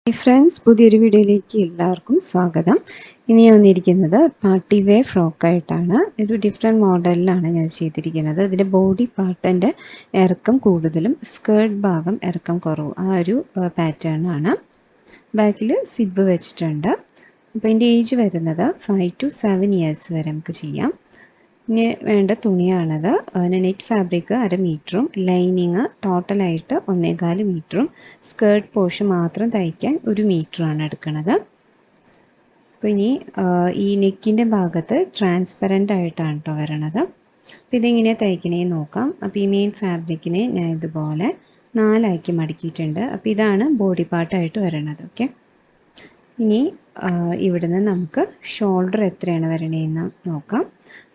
Hi friends, പുതിയൊരു വീഡിയോയിലേക്ക് എല്ലാവർക്കും സ്വാഗതം. ഇനി ഞാൻ വന്നിരിക്കുന്നത് പാർട്ടി വെയർ ഫ്രോക്കായിട്ടാണ്. ഒരു ഡിഫറെൻറ്റ് മോഡലിലാണ് ഞാൻ ചെയ്തിരിക്കുന്നത്. ഇതിൻ്റെ ബോഡി പാർട്ടിൻ്റെ ഇറക്കം കൂടുതലും സ്കേർട്ട് ഭാഗം ഇറക്കം കുറവും, ആ ഒരു പാറ്റേൺ ആണ്. ബാക്കിൽ സിബ് വെച്ചിട്ടുണ്ട്. അപ്പോൾ ഇതിൻ്റെ ഏജ് വരുന്നത് 5 to 7 ഇയേഴ്സ് വരെ നമുക്ക് ചെയ്യാം. ഇനി വേണ്ട തുണിയാണത്. നെറ്റ് ഫാബ്രിക് 1/2 മീറ്ററും ലൈനിങ് ടോട്ടലായിട്ട് 1.25 മീറ്ററും സ്കേർട്ട് പോർഷൻ മാത്രം തയ്ക്കാൻ 1 മീറ്ററാണ് എടുക്കുന്നത്. അപ്പോൾ ഇനി ഈ നെക്കിൻ്റെ ഭാഗത്ത് ട്രാൻസ്പെറൻ്റ് ആയിട്ടാണ് കേട്ടോ വരണത്. അപ്പോൾ ഇതെങ്ങനെയാണ് തയ്ക്കണേന്ന് നോക്കാം. അപ്പോൾ ഈ മെയിൻ ഫാബ്രിക്കിനെ ഞാൻ ഇതുപോലെ 4 മടക്കിയിട്ടുണ്ട്. അപ്പോൾ ഇതാണ് ബോഡി പാർട്ടായിട്ട് വരണത്. ഓക്കെ, ഇനി ഇവിടുന്ന് നമുക്ക് ഷോൾഡർ എത്രയാണ് വരണേന്ന് നോക്കാം.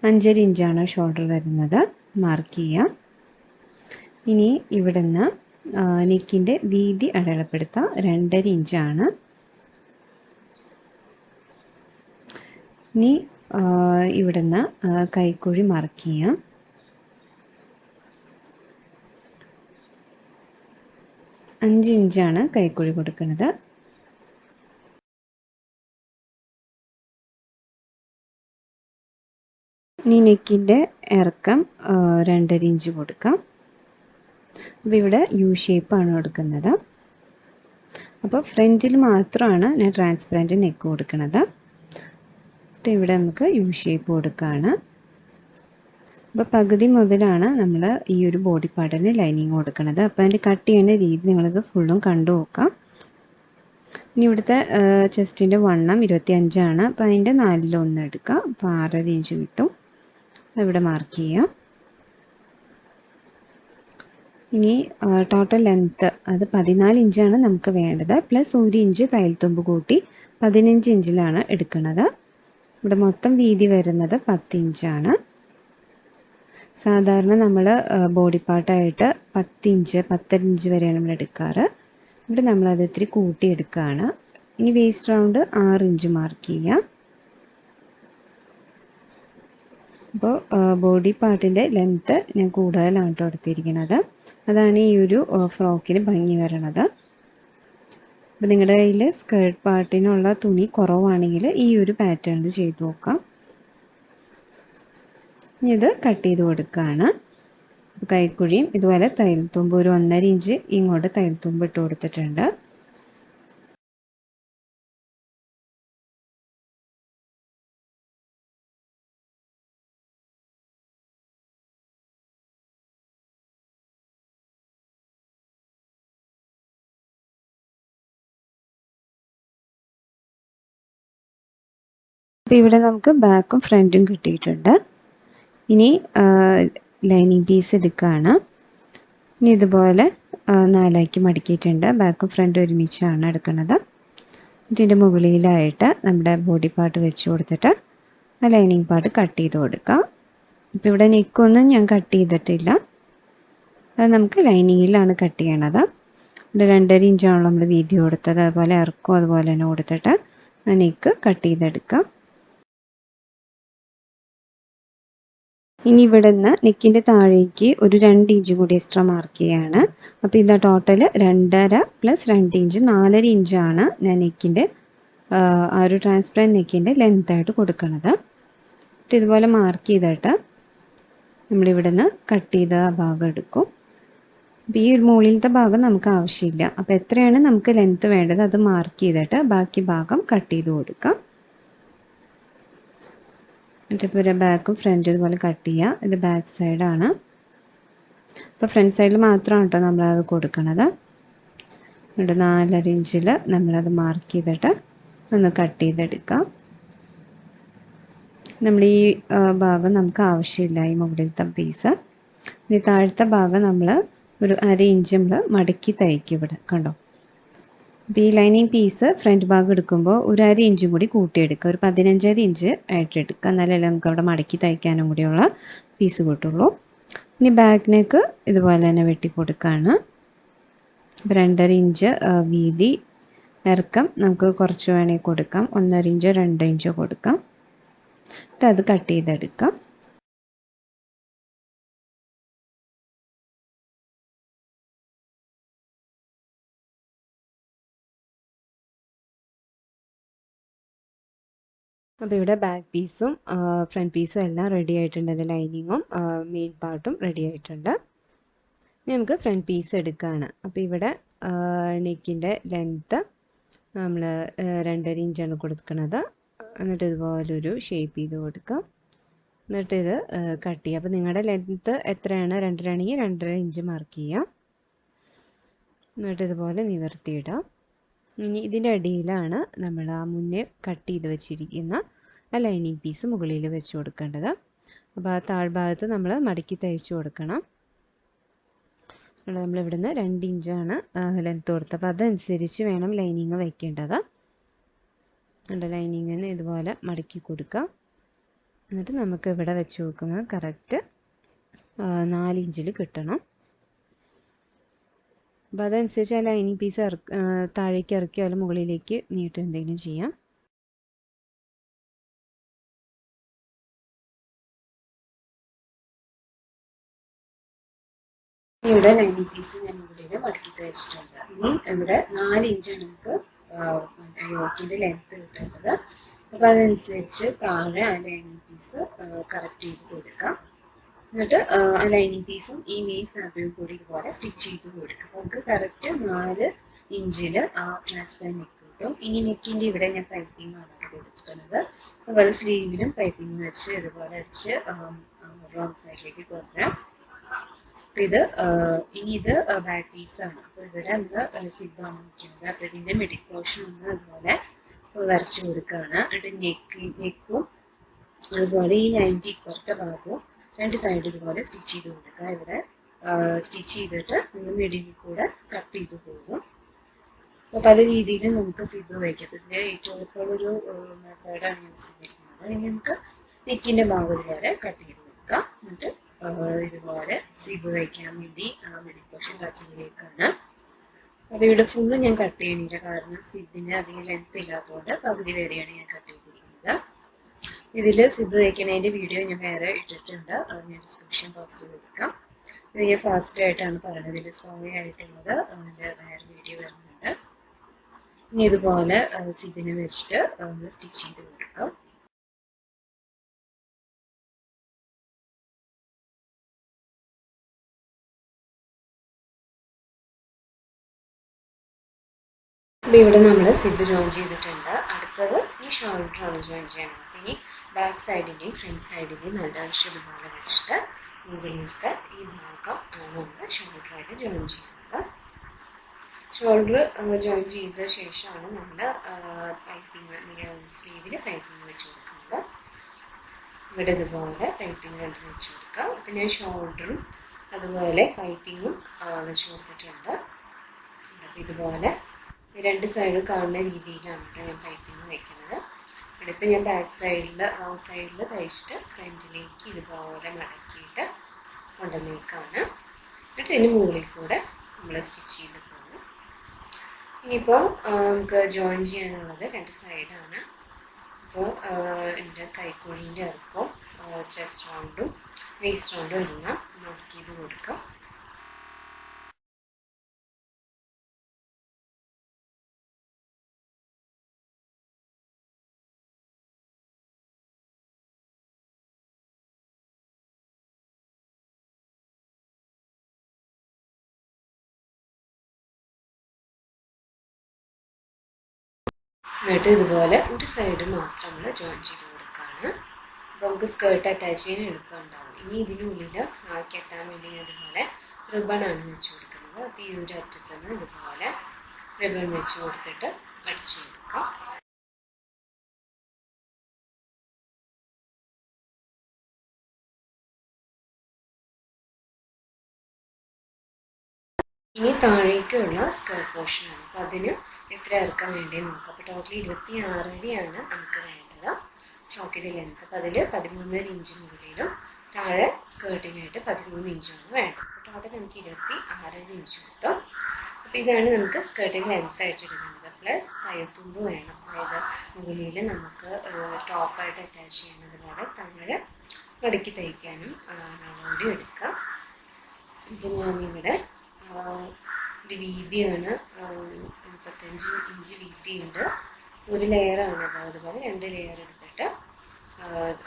5.5 ഇഞ്ചാണ് ഷോൾഡർ വരുന്നത്, മാർക്ക് ചെയ്യാം. ഇനി ഇവിടുന്ന് നെക്കിൻ്റെ വീതി അടയാളപ്പെടുത്താം. 2.5 ഇഞ്ചാണ്. ഇനി ഇവിടുന്ന് കൈക്കുഴി മാർക്ക് ചെയ്യാം. അഞ്ച് ഇഞ്ചാണ് കൈക്കുഴി കൊടുക്കുന്നത്. ഇനി നെക്കിൻ്റെ ഇറക്കം 2.5 ഇഞ്ച് കൊടുക്കാം. അപ്പോൾ ഇവിടെ യു ഷേപ്പാണ് കൊടുക്കുന്നത്. അപ്പോൾ ഫ്രണ്ടിൽ മാത്രമാണ് ഞാൻ ട്രാൻസ്പെറൻറ്റ് നെക്ക് കൊടുക്കുന്നത്. അപ്പോൾ ഇവിടെ നമുക്ക് യു ഷേപ്പ് കൊടുക്കുകയാണ്. അപ്പോൾ പകുതി മുതലാണ് നമ്മൾ ഈ ഒരു ബോഡി പാർട്ടിന് ലൈനിങ് കൊടുക്കുന്നത്. അപ്പോൾ അതിൻ്റെ കട്ട് ചെയ്യുന്ന രീതി നിങ്ങളത് ഫുള്ളും കണ്ടു നോക്കാം. ഇനി ഇവിടുത്തെ ചെസ്റ്റിൻ്റെ വണ്ണം 25ആണ്. അപ്പോൾ അതിൻ്റെ 4/1 എടുക്കാം. അപ്പോൾ 6.5 ഇഞ്ച് കിട്ടും. ഇവിടെ മാർക്ക് ചെയ്യാം. ഇനി ടോട്ടൽ ലെങ്ത്ത് അത് 14 ഇഞ്ചാണ് നമുക്ക് വേണ്ടത്. പ്ലസ് 1 ഇഞ്ച് തയ്യൽത്തുമ്പ് കൂട്ടി 15 ഇഞ്ചിലാണ് എടുക്കുന്നത്. ഇവിടെ മൊത്തം വീതി വരുന്നത് 10 ഇഞ്ചാണ്. സാധാരണ നമ്മൾ ബോഡി പാർട്ടായിട്ട് 10 ഇഞ്ച് 10.5 ഇഞ്ച് വരെയാണ് നമ്മൾ എടുക്കാറ്. ഇവിടെ നമ്മളത് ഇത്തിരി കൂട്ടിയെടുക്കുകയാണ്. ഇനി വേസ്റ്റ് റൗണ്ട് 6 ഇഞ്ച് മാർക്ക് ചെയ്യാം. അപ്പോൾ ബോഡി പാർട്ടിൻ്റെ ലെങ്ത്ത് ഞാൻ കൂടുതലാണ് കേട്ടോ എടുത്തിരിക്കുന്നത്. അതാണ് ഈ ഒരു ഫ്രോക്കിന് ഭംഗി വരണത്. അപ്പോൾ നിങ്ങളുടെ കയ്യിൽ സ്കേർട്ട് പാർട്ടിനുള്ള തുണി കുറവാണെങ്കിൽ ഈ ഒരു പാറ്റേണിൽ ചെയ്ത് നോക്കാം. ഇനി ഇത് കട്ട് ചെയ്ത് കൊടുക്കുകയാണ്. കൈക്കുഴിയും ഇതുപോലെ തയ്യൽത്തുമ്പ് ഒരു 1.5 ഇഞ്ച് ഇങ്ങോട്ട് തയ്യൽത്തുമ്പ് ഇട്ട് കൊടുത്തിട്ടുണ്ട്. അപ്പോൾ ഇവിടെ നമുക്ക് ബാക്കും ഫ്രണ്ടും കിട്ടിയിട്ടുണ്ട്. ഇനി ലൈനിങ് പീസ് എടുക്കുകയാണ്. ഇനി ഇതുപോലെ 4 മടക്കിയിട്ടുണ്ട്. ബാക്കും ഫ്രണ്ടും ഒരുമിച്ചാണ് എടുക്കുന്നത്. ഇതിൻ്റെ മുകളിലായിട്ട് നമ്മുടെ ബോഡി പാർട്ട് വെച്ച് കൊടുത്തിട്ട് ആ ലൈനിങ് പാർട്ട് കട്ട് ചെയ്ത് കൊടുക്കാം. ഇപ്പോൾ ഇവിടെ നെക്കൊന്നും ഞാൻ കട്ട് ചെയ്തിട്ടില്ല. അത് നമുക്ക് ലൈനിങ്ങിലാണ് കട്ട് ചെയ്യണത്. ഇവിടെ 2.5 ഇഞ്ചാണല്ലോ നമ്മൾ വീതി കൊടുത്തത്. അതുപോലെ ഇറക്കും അതുപോലെ തന്നെ കൊടുത്തിട്ട് ആ നെക്ക് കട്ട് ചെയ്തെടുക്കാം. ഇനി ഇവിടെ നിന്ന് നെക്കിൻ്റെ താഴേക്ക് ഒരു 2 ഇഞ്ച് കൂടി എക്സ്ട്രാ മാർക്ക് ചെയ്യുകയാണ്. അപ്പോൾ ഇതാ ടോട്ടൽ 2.5 പ്ലസ് 2 ഇഞ്ച് 4.5 ഇഞ്ചാണ് ഞാൻ നെക്കിൻ്റെ ആ ഒരു ട്രാൻസ്പെറൻറ്റ് നെക്കിൻ്റെ ലെങ്ത്തായിട്ട് കൊടുക്കുന്നത്. ഇതുപോലെ മാർക്ക് ചെയ്തിട്ട് നമ്മളിവിടെ നിന്ന് കട്ട് ചെയ്ത ഭാഗം എടുക്കും. അപ്പോൾ ഈ ഒരു മുകളിലത്തെ ഭാഗം നമുക്ക് ആവശ്യമില്ല. അപ്പോൾ എത്രയാണ് നമുക്ക് ലെങ്ത്ത് വേണ്ടത് അത് മാർക്ക് ചെയ്തിട്ട് ബാക്കി ഭാഗം കട്ട് ചെയ്ത് കൊടുക്കാം. എന്നിട്ടിപ്പോൾ ഒരു ബാക്കും ഫ്രണ്ടും ഇതുപോലെ കട്ട് ചെയ്യുക. ഇത് ബാക്ക് സൈഡാണ്. അപ്പോൾ ഫ്രണ്ട് സൈഡിൽ മാത്രമാണ് കേട്ടോ നമ്മളത് കൊടുക്കണത്. ഇവിടെ 4.5 ഇഞ്ചിൽ നമ്മളത് മാർക്ക് ചെയ്തിട്ട് ഒന്ന് കട്ട് ചെയ്തെടുക്കാം. നമ്മൾ ഈ ഭാഗം നമുക്ക് ആവശ്യമില്ല, ഈ മുകളിലത്തെ പീസ്. ഇനി താഴത്തെ ഭാഗം നമ്മൾ ഒരു 1/2 ഇഞ്ച് നമ്മൾ മടക്കി തയ്ക്കും. ഇവിടെ കണ്ടോ. അപ്പോൾ ഈ ലൈനിങ് പീസ് ഫ്രണ്ട് ഭാഗം എടുക്കുമ്പോൾ ഒരു 1/2 ഇഞ്ചും കൂടി കൂട്ടിയെടുക്കുക. ഒരു 15.5 ഇഞ്ച് ആയിട്ട് എടുക്കുക. എന്നാലല്ലേ നമുക്ക് അവിടെ മടക്കി തയ്ക്കാനും കൂടിയുള്ള പീസ് കിട്ടുള്ളൂ. ഇനി ബാക്ക് നെക്ക് ഇതുപോലെ തന്നെ വെട്ടി കൊടുക്കുകയാണ്. അപ്പോൾ 2.5 ഇഞ്ച് വീതി ഇറക്കം നമുക്ക് കുറച്ച് വേണമെങ്കിൽ കൊടുക്കാം. 1.5 ഇഞ്ചോ 2 ഇഞ്ചോ കൊടുക്കാം. എന്നിട്ട് അത് കട്ട് ചെയ്തെടുക്കാം. അപ്പോൾ ഇവിടെ ബാക്ക് പീസും ഫ്രണ്ട് പീസും എല്ലാം റെഡി ആയിട്ടുണ്ട്. അതിൻ്റെ ലൈനിങ്ങും മെയിൻ പാർട്ടും റെഡി ആയിട്ടുണ്ട്. ഇനി നമുക്ക് ഫ്രണ്ട് പീസ് എടുക്കുകയാണ്. അപ്പോൾ ഇവിടെ നെക്കിൻ്റെ ലെങ്ത്ത് നമ്മൾ 2.5 ഇഞ്ചാണ് കൊടുക്കുന്നത്. എന്നിട്ട് ഇതുപോലൊരു ഷേപ്പ് ചെയ്ത് കൊടുക്കാം. എന്നിട്ട് ഇത് കട്ട് ചെയ്യുക. അപ്പോൾ നിങ്ങളുടെ ലെങ്ത്ത് എത്രയാണ് 2.5 ആണെങ്കിൽ 2.5 ഇഞ്ച് മാർക്ക് ചെയ്യാം. എന്നിട്ട് ഇതുപോലെ നിവർത്തിയിടാം. ഇനി ഇതിൻ്റെ അടിയിലാണ് നമ്മൾ ആ മുന്നേ കട്ട് ചെയ്ത് വെച്ചിരിക്കുന്ന ആ ലൈനിങ് പീസ് മുകളിൽ വെച്ച് കൊടുക്കേണ്ടത്. അപ്പോൾ ആ താഴ്ഭാഗത്ത് നമ്മൾ മടക്കി തയ്ച്ച് കൊടുക്കണം. നമ്മൾ ഇവിടുന്ന് 2 ഇഞ്ചാണ് ലെങ്ത്ത് കൊടുത്തത്. അപ്പോൾ അതനുസരിച്ച് വേണം ലൈനിങ് വയ്ക്കേണ്ടത്. ലൈനിങ്ങിന് ഇതുപോലെ മടക്കി കൊടുക്കാം. എന്നിട്ട് നമുക്ക് ഇവിടെ വെച്ച് നോക്കുന്നത് കറക്റ്റ് 4 ഇഞ്ചിൽ കിട്ടണം. അപ്പോൾ അതനുസരിച്ച് ആ ലൈനിങ് പീസ് താഴേക്ക് ഇറക്കിയോ അല്ലെങ്കിൽ മുകളിലേക്ക് നീട്ടോ എന്തെങ്കിലും ചെയ്യാം. ഇവിടെ ലൈനിങ് പീസ് ഞാൻ മുകളിൽ മടക്കി തയ്ച്ചിട്ടുണ്ട്. ഇനി ഇവിടെ 4 ഇഞ്ചാണ് നമുക്ക് യോക്കിൻ്റെ ലെങ്ത്ത് കിട്ടേണ്ടത്. അപ്പോൾ അതനുസരിച്ച് താഴെ ആ ലൈനിങ് പീസ് കറക്റ്റ് ചെയ്ത് കൊടുക്കാം. എന്നിട്ട് ആ ലൈനിങ് പീസും ഈ മെയിൻ ഫാബ്രിക്കും കൂടി ഇതുപോലെ സ്റ്റിച്ച് ചെയ്ത് കൊടുക്കാം. അപ്പോൾ നമുക്ക് കറക്റ്റ് 4 ഇഞ്ചിൽ ആ ട്രാൻസ്പെറൻറ്റ് നെക്ക് കിട്ടും. ഇനി നെക്കിൻ്റെ ഇവിടെ ഞാൻ പൈപ്പിംഗ് ആണ് കൊടുത്തിട്ടുള്ളത്. അതുപോലെ സ്ലീവിലും പൈപ്പിംഗ് വെച്ച് ഇതുപോലെ അടിച്ച് റോങ് സൈഡിലേക്ക് കൊണ്ടുവരാം. അപ്പോൾ ഇനി ഇത് ബാക്ക് പീസാണ്. അപ്പോൾ ഇവിടെ നമ്മൾ സിബാണ് വയ്ക്കുന്നത്. അപ്പോൾ ഇതിൻ്റെ മിഡിൽ പോർഷൻ ഒന്ന് അതുപോലെ വരച്ച് കൊടുക്കുകയാണ്. എന്നിട്ട് നെക്കും അതുപോലെ ഈ 90 പുറത്തെ ഭാഗവും 2 സൈഡ് ഇതുപോലെ സ്റ്റിച്ച് ചെയ്ത് കൊടുക്കുക. ഇവിടെ സ്റ്റിച്ച് ചെയ്തിട്ട് നമ്മൾ മിഡിലിൽ കൂടെ കട്ട് ചെയ്ത് പോകും. അപ്പോൾ പല രീതിയിലും നമുക്ക് സിബ് വയ്ക്കാം. ഇതിൻ്റെ ഏറ്റവും എളുപ്പമുള്ളൊരു മെത്തേഡാണ് യൂസ് ചെയ്തിരിക്കുന്നത്. ഇനി നമുക്ക് നെക്കിൻ്റെ ഭാഗം ഇതുപോലെ കട്ട് ചെയ്ത് കൊടുക്കാം. എന്നിട്ട് ഇതുപോലെ സിബ് വയ്ക്കാൻ വേണ്ടി മിഡിൽ പോർഷൻ കട്ട് ചെയ്തേക്കാണ്. അപ്പോൾ ഇവിടെ ഫുള്ള് ഞാൻ കട്ട് ചെയ്യണില്ല, കാരണം സിബിന് അധികം ലെങ്ത് ഇല്ലാത്തതുകൊണ്ട് പകുതി വരെയാണ് ഞാൻ കട്ട് ചെയ്തിരിക്കുന്നത്. ഇതിൽ സിബ് വയ്ക്കുന്നതിൻ്റെ വീഡിയോ ഞാൻ വേറെ ഇട്ടിട്ടുണ്ട്. അത് ഞാൻ ഡിസ്ക്രിപ്ഷൻ ബോക്സിൽ കൊടുക്കാം. ഇത് ഞാൻ ഫാസ്റ്റ് ആയിട്ടാണ് പറയുന്നത്. ഇതിൽ സ്ലോ ആയിട്ടുള്ളത് അതിൻ്റെ വേറെ വീഡിയോ വരുന്നുണ്ട്. ഇനി ഇതുപോലെ സിബിനെ വെച്ചിട്ട് സ്റ്റിച്ച് ചെയ്ത് കൊടുക്കാം. അപ്പോൾ ഇവിടെ നമ്മൾ സിബ് ജോയിൻ ചെയ്തിട്ടുണ്ട്. അടുത്തത് ഈ ഷോൾഡറാണ് ജോയിൻ ചെയ്യണം. ഇനി ബാക്ക് സൈഡിൻ്റെയും ഫ്രണ്ട് സൈഡിൻ്റെയും നല്ല വശം ഇതുപോലെ വെച്ചിട്ട് മുകളിലത്തെ ഈ ഭാഗം ആണ് നമ്മൾ ഷോൾഡറായിട്ട് ജോയിൻ ചെയ്യുന്നത്. ഷോൾഡർ ജോയിൻ ചെയ്ത ശേഷമാണ് നമ്മൾ പൈപ്പിംഗ് സ്ലീവിൽ പൈപ്പിംഗ് വെച്ച് കൊടുക്കുന്നത്. ഇവിടെ ഇതുപോലെ പൈപ്പിംഗ് രണ്ടും വെച്ച് കൊടുക്കുക. അപ്പം ഞാൻ ഷോൾഡറും അതുപോലെ പൈപ്പിങ്ങും വെച്ച് കൊടുത്തിട്ടുണ്ട്. അപ്പം ഇതുപോലെ 2 സൈഡും കാണുന്ന രീതിയിലാണ് ഞാൻ പൈപ്പിംഗ് വയ്ക്കുന്നത്. ഇവിടെ ഇപ്പം ഞാൻ ബാക്ക് സൈഡിൽ റോങ് സൈഡിൽ തയ്ച്ചിട്ട് ഫ്രണ്ടിലേക്ക് ഇതുപോലെ മടക്കിയിട്ട് കൊണ്ടുവന്നേക്കാണ്. എന്നിട്ട് ഇതിന് മുകളിൽ കൂടെ നമ്മൾ സ്റ്റിച്ച് ചെയ്ത് പോകും. ഇനിയിപ്പോൾ നമുക്ക് ജോയിൻ ചെയ്യാനുള്ളത് 2 സൈഡാണ്. അപ്പോൾ എൻ്റെ കൈക്കുഴീൻ്റെ ഇറക്കവും ചെസ്റ്റ് റൗണ്ടും വേസ്റ്റ് റൗണ്ടും എല്ലാം മാർക്ക് ചെയ്ത് കൊടുക്കാം. എന്നിട്ട് ഇതുപോലെ ഒരു സൈഡ് മാത്രം നമ്മൾ ജോയിൻ ചെയ്ത് കൊടുക്കുകയാണ്. അപ്പോൾ നമുക്ക് സ്കേർട്ട് അറ്റാച്ച് ചെയ്യാൻ എളുപ്പമുണ്ടാകും. ഇനി ഇതിനുള്ളിൽ കെട്ടാൻ വേണ്ടി ഇതുപോലെ റിബണാണ് വെച്ച് കൊടുക്കുന്നത്. അപ്പോൾ ഈ ഒരു അറ്റത്ത് നിന്ന് ഇതുപോലെ റിബൺ വെച്ച് കൊടുത്തിട്ട് അടിച്ചു കൊടുക്കാം. ഇനി താഴേക്കുള്ള സ്കേർട്ട് പോർഷനാണ്. അപ്പോൾ അതിന് എത്ര ഇറക്കാൻ വേണ്ടി നോക്കാം. അപ്പോൾ ടോട്ടൽ 26 നമുക്ക് വേണ്ടത് ഫ്രോക്കിൻ്റെ ലെങ്ത്ത്. അപ്പോൾ അതിൽ 13.5 ഇഞ്ച് മുകളിലും താഴെ സ്കേർട്ടിനായിട്ട് 13 ഇഞ്ചാണ് വേണ്ടത്. അപ്പോൾ ടോട്ടൽ നമുക്ക് 26 ഇഞ്ച് കിട്ടും. അപ്പോൾ ഇതാണ് നമുക്ക് സ്കേർട്ടിൻ്റെ ലെങ്ത്ത് ആയിട്ട് എടുക്കുന്നത്. പ്ലസ് തയ്യൽത്തുമ്പ് വേണം. അതായത് മുകളിൽ നമുക്ക് ടോപ്പായിട്ട് അറ്റാച്ച് ചെയ്യുന്നത് പോലെ താഴെ മടക്കി തയ്ക്കാനും കൂടി എടുക്കാം. ഇപ്പോൾ ഞാനിവിടെ ഇത് വീതിയാണ് 35 ഇഞ്ച് വീതിയുണ്ട്. ഒരു ലെയറാണ് അതുപോലെ 2 ലെയർ എടുത്തിട്ട്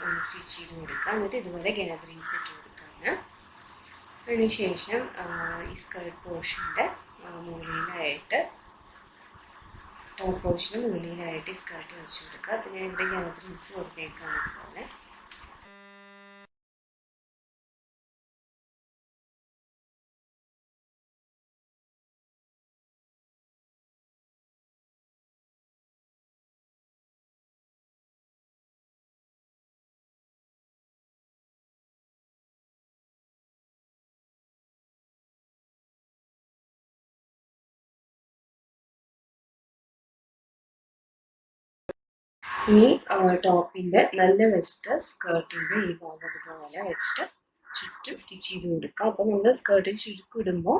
ഒന്ന് സ്റ്റിച്ച് ചെയ്ത് കൊടുക്കുക. എന്നിട്ട് ഇതുപോലെ ഗ്യാദറിങ്സ് ഇട്ട് കൊടുക്കുകയാണ്. അതിനുശേഷം ഈ സ്കേർട്ട് പോർഷൻ്റെ മുകളിലായിട്ട് ടോപ്പ് പോർഷന് മുകളിലായിട്ട് ഈ സ്കേർട്ട് വെച്ച് കൊടുക്കുക. പിന്നെ ഇവിടെ ഗ്യാദറിങ്സ് കൊടുത്തേക്കാണ് അതുപോലെ. ഇനി ടോപ്പിൻ്റെ നല്ല വശത്ത് സ്കേർട്ടിൻ്റെ ഈ ഭാഗം ഇതുപോലെ വെച്ചിട്ട് ചുറ്റും സ്റ്റിച്ച് ചെയ്ത് കൊടുക്കുക. അപ്പോൾ നമ്മൾ സ്കേർട്ടിൽ ചുരുക്കിടുമ്പോൾ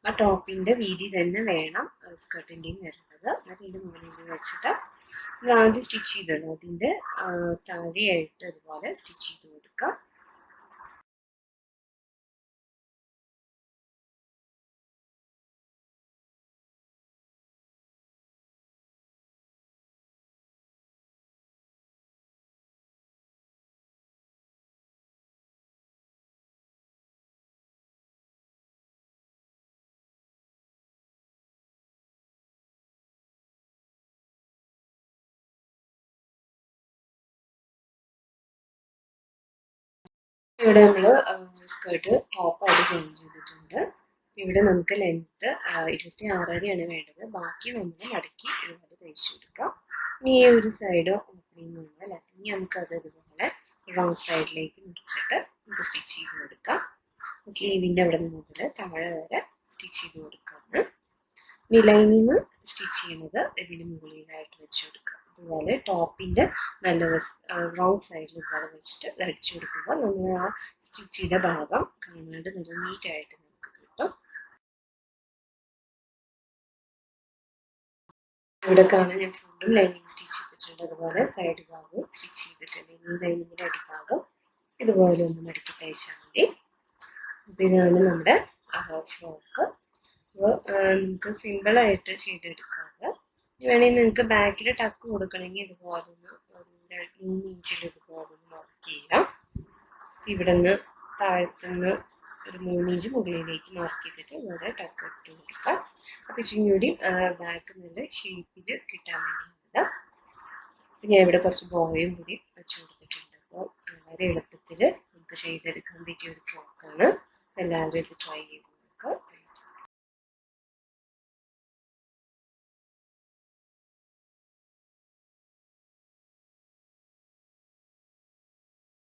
ആ ടോപ്പിൻ്റെ വീതി തന്നെ വേണം സ്കേർട്ടിൻ്റെയും വരുന്നത്. എന്നിട്ട് ഇതിൻ്റെ മുകളിൽ വെച്ചിട്ട് നമ്മൾ ആദ്യം സ്റ്റിച്ച് ചെയ്തല്ലോ അതിൻ്റെ താഴെയായിട്ട് ഇതുപോലെ സ്റ്റിച്ച് ചെയ്ത് കൊടുക്കുക. ഇവിടെ നമ്മൾ സ്കേർട്ട് ടോപ്പായിട്ട് ജോയിൻ ചെയ്തിട്ടുണ്ട്. ഇവിടെ നമുക്ക് ലെങ്ത്ത് 26.5 വേണ്ടത്. ബാക്കി നമ്മൾ മടക്കി ഇതുപോലെ തയ്ച്ചു കൊടുക്കാം. ഇനി ഈ ഒരു സൈഡ് ഓപ്പണിംഗ് ആണ് അല്ലേ. ഇനി നമുക്കത് ഇതുപോലെ റോങ് സൈഡിലേക്ക് മുറിച്ചിട്ട് നമുക്ക് സ്റ്റിച്ച് ചെയ്ത് കൊടുക്കാം. സ്ലീവിൻ്റെ അവിടെ നിന്ന് മുതൽ താഴെ വരെ സ്റ്റിച്ച് ചെയ്ത് കൊടുക്കാണ്. ഇനി ലൈനിങ് സ്റ്റിച്ച് ചെയ്യുന്നത് ഇതിന് മുകളിലായിട്ട് വെച്ച് കൊടുക്കുക. അതുപോലെ ടോപ്പിൻ്റെ നല്ല റോങ് സൈഡിൽ ഇതുപോലെ വെച്ചിട്ട് അടിച്ചു കൊടുക്കുമ്പോൾ നമ്മൾ ആ സ്റ്റിച്ച് ചെയ്ത ഭാഗം കാണാണ്ട് നല്ല നീറ്റായിട്ട് നമുക്ക് കിട്ടും. ഇവിടെ കാണാൻ ഞാൻ ഫ്രണ്ടും ലൈനിങ് സ്റ്റിച്ച് ചെയ്തിട്ടുണ്ട്. അതുപോലെ സൈഡ് ഭാഗവും സ്റ്റിച്ച് ചെയ്തിട്ടുണ്ട്. ഇനി ലൈനിങ്ങിൻ്റെ അടിഭാഗം ഇതുപോലെ ഒന്ന് മടക്കി തയ്ച്ചാൽ മതി. അപ്പോൾ ഇതാണ് നമ്മുടെ ഫ്രോക്ക്. അപ്പോൾ നമുക്ക് സിമ്പിളായിട്ട് ചെയ്തെടുക്കാറ്. വേണമെങ്കിൽ നിങ്ങൾക്ക് ബാക്കിൽ ടക്ക് കൊടുക്കണമെങ്കിൽ ഇതുപോലെ ഒന്ന് 3 ഇഞ്ചിൽ ഇതുപോലെ ഒന്ന് മാർക്ക് ചെയ്യാം. ഇവിടെ നിന്ന് താഴത്തുനിന്ന് ഒരു 3 ഇഞ്ച് മുകളിലേക്ക് മാർക്ക് ചെയ്തിട്ട് ഇവിടെ ടക്ക് ഇട്ട് കൊടുക്കാം. അപ്പോൾ ഇച്ചിരി കൂടി ബാക്ക് നല്ല ഷേപ്പിൽ കിട്ടാൻ വേണ്ടിയാണ്. ഞാൻ ഇവിടെ കുറച്ച് ബോയും കൂടി വെച്ച് കൊടുത്തിട്ടുണ്ട്. അപ്പോൾ വളരെ എളുപ്പത്തിൽ നമുക്ക് ചെയ്തെടുക്കാൻ പറ്റിയ ഒരു ഫ്രോക്കാണ്. എല്ലാവരും ഇത് ട്രൈ ചെയ്ത് നോക്കുക.